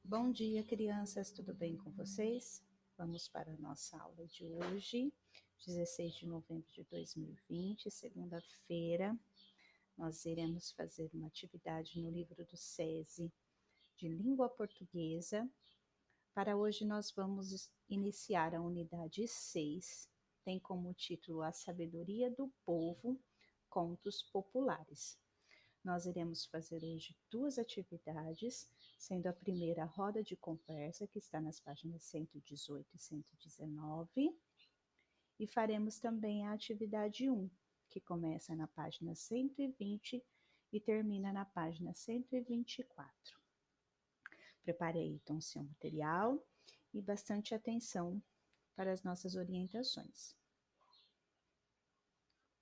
Bom dia, crianças, tudo bem com vocês? Vamos para a nossa aula de hoje, 16 de novembro de 2020, segunda-feira. Nós iremos fazer uma atividade no livro do SESI de língua portuguesa. Para hoje, nós vamos iniciar a unidade 6, tem como título A Sabedoria do Povo, Contos Populares. Nós iremos fazer hoje duas atividades, sendo a primeira a roda de conversa, que está nas páginas 118 e 119, e faremos também a atividade 1, que começa na página 120 e termina na página 124. Prepare aí então seu material e bastante atenção para as nossas orientações.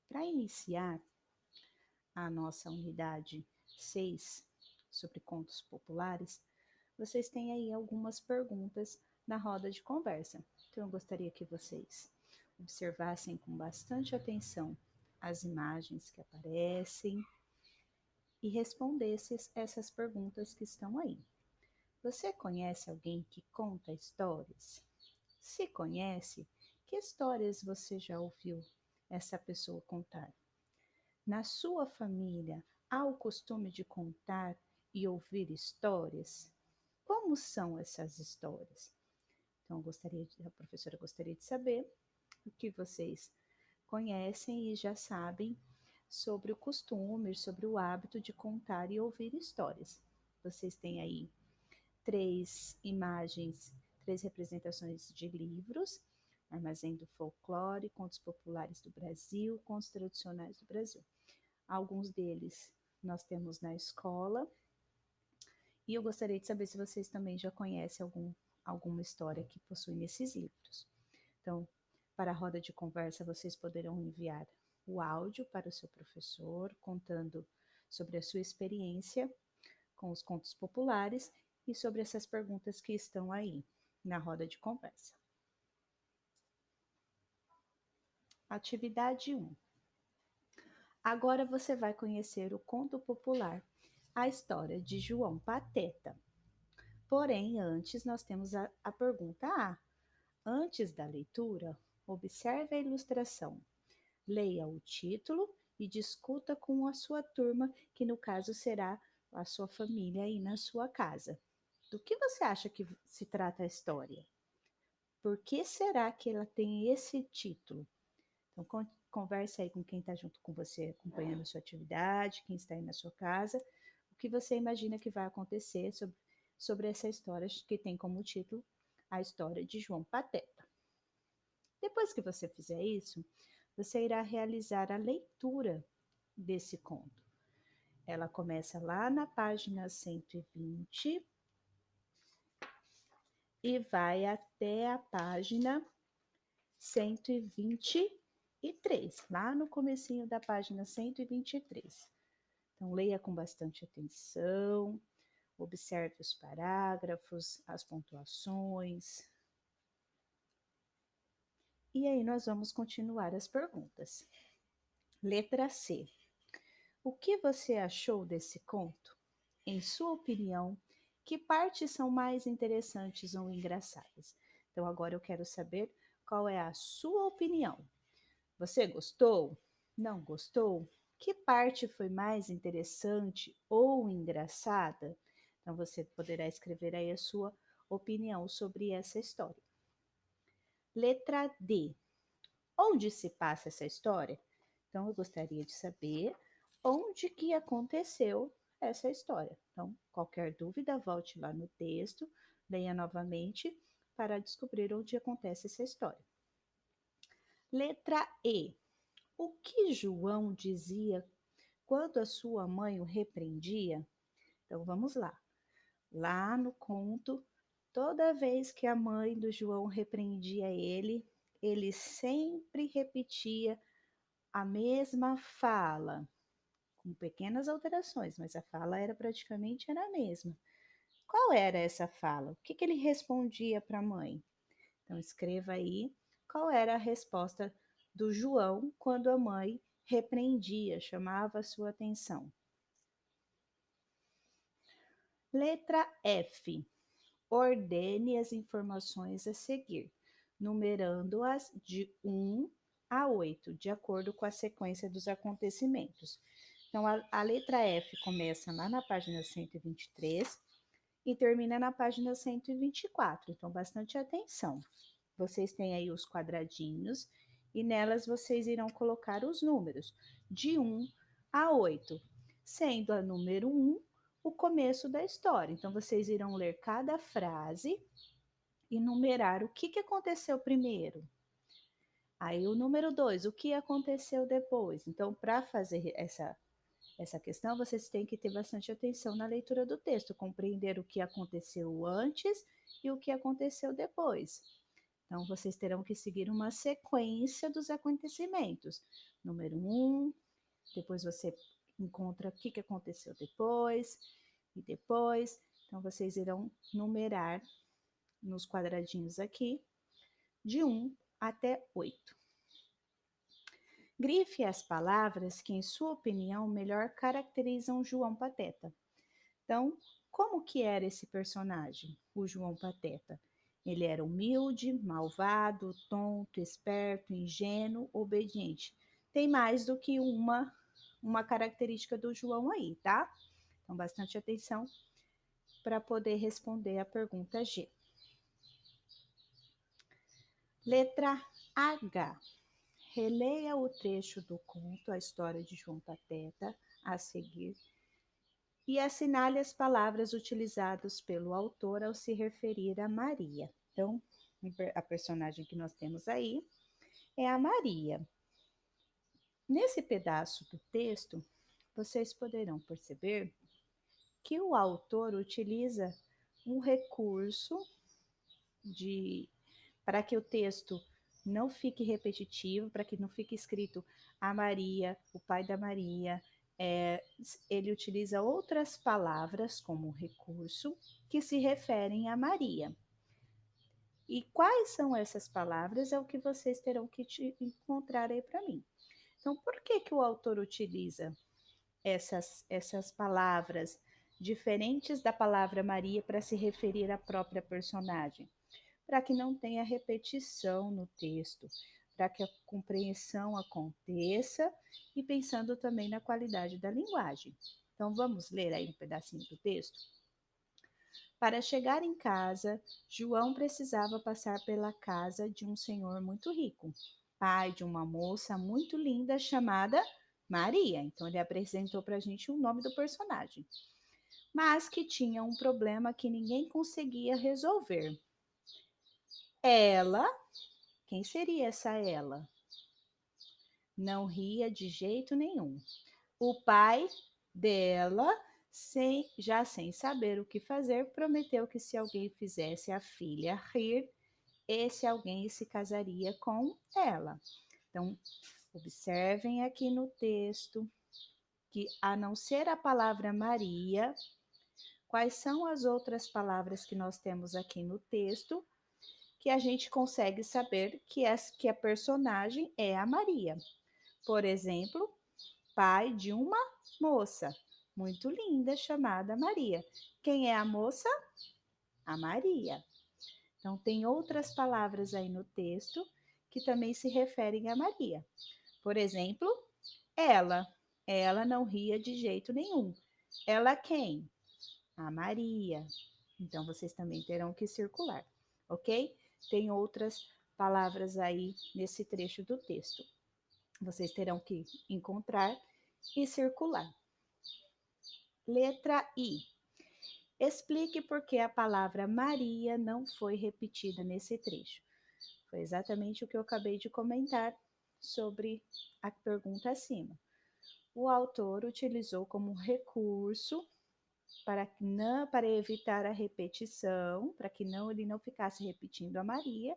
Para iniciar a nossa unidade 6 sobre contos populares, vocês têm aí algumas perguntas na roda de conversa. Então, eu gostaria que vocês observassem com bastante atenção as imagens que aparecem e respondessem essas perguntas que estão aí. Você conhece alguém que conta histórias? Se conhece, que histórias você já ouviu essa pessoa contar? Na sua família, há o costume de contar e ouvir histórias? Como são essas histórias? Então, a professora gostaria de saber o que vocês conhecem e já sabem sobre o costume, sobre o hábito de contar e ouvir histórias. Vocês têm aí três imagens, três representações de livros: Armazém do Folclore, Contos Populares do Brasil, Contos Tradicionais do Brasil. Alguns deles nós temos na escola, e eu gostaria de saber se vocês também já conhecem alguma história que possui nesses livros. Então, para a roda de conversa, vocês poderão enviar o áudio para o seu professor, contando sobre a sua experiência com os contos populares e sobre essas perguntas que estão aí na roda de conversa. Atividade 1. Agora você vai conhecer o conto popular, a história de João Pateta. Porém, antes nós temos a pergunta A. Antes da leitura, observe a ilustração. Leia o título e discuta com a sua turma, que no caso será a sua família aí na sua casa. Do que você acha que se trata a história? Por que será que ela tem esse título? Então, converse aí com quem está junto com você, acompanhando a sua atividade, quem está aí na sua casa, o que você imagina que vai acontecer sobre essa história que tem como título A História de João Pateta. Depois que você fizer isso, você irá realizar a leitura desse conto. Ela começa lá na página 120 e vai até a página 123, lá no comecinho da página 123. Então, leia com bastante atenção, observe os parágrafos, as pontuações. E aí nós vamos continuar as perguntas. Letra C. O que você achou desse conto? Em sua opinião, que partes são mais interessantes ou engraçadas? Então, agora eu quero saber qual é a sua opinião. Você gostou? Não gostou? Que parte foi mais interessante ou engraçada? Então, você poderá escrever aí a sua opinião sobre essa história. Letra D. Onde se passa essa história? Então, eu gostaria de saber onde que aconteceu essa história. Então, qualquer dúvida, volte lá no texto, leia novamente para descobrir onde acontece essa história. Letra E. O que João dizia quando a sua mãe o repreendia? Então, vamos lá. Lá no conto, toda vez que a mãe do João repreendia ele sempre repetia a mesma fala, com pequenas alterações, mas a fala era praticamente a mesma. Qual era essa fala? O que ele respondia para a mãe? Então, escreva aí qual era a resposta do João quando a mãe repreendia, chamava a sua atenção. Letra F. Ordene as informações a seguir, numerando-as de 1 a 8, de acordo com a sequência dos acontecimentos. Então, a letra F começa lá na página 123 e termina na página 124. Então, bastante atenção. Vocês têm aí os quadradinhos e nelas vocês irão colocar os números de 1 a 8, sendo a número 1 o começo da história. Então, vocês irão ler cada frase e numerar o que aconteceu primeiro. Aí, o número 2, o que aconteceu depois. Então, para fazer essa questão, vocês têm que ter bastante atenção na leitura do texto, compreender o que aconteceu antes e o que aconteceu depois. Então, vocês terão que seguir uma sequência dos acontecimentos. Número 1, depois você encontra o que aconteceu depois e depois. Então, vocês irão numerar nos quadradinhos aqui, de 1 até 8. Grife as palavras que, em sua opinião, melhor caracterizam João Pateta. Então, como que era esse personagem, o João Pateta? Ele era humilde, malvado, tonto, esperto, ingênuo, obediente. Tem mais do que uma característica do João aí, tá? Então, bastante atenção para poder responder a pergunta G. Letra H. Releia o trecho do conto A História de João Pateta a seguir e assinale as palavras utilizadas pelo autor ao se referir a Maria. Então, a personagem que nós temos aí é a Maria. Nesse pedaço do texto, vocês poderão perceber que o autor utiliza um recurso para que o texto não fique repetitivo, para que não fique escrito a Maria, o pai da Maria. Ele utiliza outras palavras como recurso que se referem a Maria. E quais são essas palavras é o que vocês terão que encontrar aí para mim. Então, por que o autor utiliza essas palavras diferentes da palavra Maria para se referir à própria personagem? Para que não tenha repetição no texto, para que a compreensão aconteça e pensando também na qualidade da linguagem. Então, vamos ler aí um pedacinho do texto? Para chegar em casa, João precisava passar pela casa de um senhor muito rico, pai de uma moça muito linda chamada Maria. Então, ele apresentou para a gente o nome do personagem, mas que tinha um problema que ninguém conseguia resolver. Ela, quem seria essa ela? Não ria de jeito nenhum. O pai dela, já sem saber o que fazer, prometeu que se alguém fizesse a filha rir, esse alguém se casaria com ela. Então, observem aqui no texto que, a não ser a palavra Maria, quais são as outras palavras que nós temos aqui no texto que a gente consegue saber que a personagem é a Maria. Por exemplo, pai de uma moça muito linda chamada Maria. Quem é a moça? A Maria. Então, tem outras palavras aí no texto que também se referem a Maria. Por exemplo, ela. Ela não ria de jeito nenhum. Ela quem? A Maria. Então, vocês também terão que circular, ok? Tem outras palavras aí nesse trecho do texto. Vocês terão que encontrar e circular. Letra I. Explique por que a palavra Maria não foi repetida nesse trecho. Foi exatamente o que eu acabei de comentar sobre a pergunta acima. O autor utilizou como recurso para evitar a repetição, para que ele não ficasse repetindo a Maria,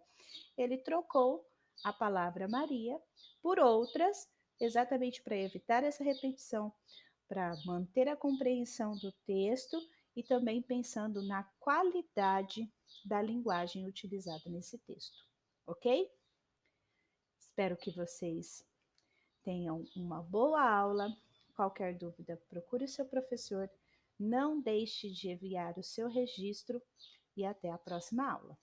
ele trocou a palavra Maria por outras, exatamente para evitar essa repetição, para manter a compreensão do texto e também pensando na qualidade da linguagem utilizada nesse texto, ok? Espero que vocês tenham uma boa aula. Qualquer dúvida, procure o seu professor. Não deixe de enviar o seu registro e até a próxima aula.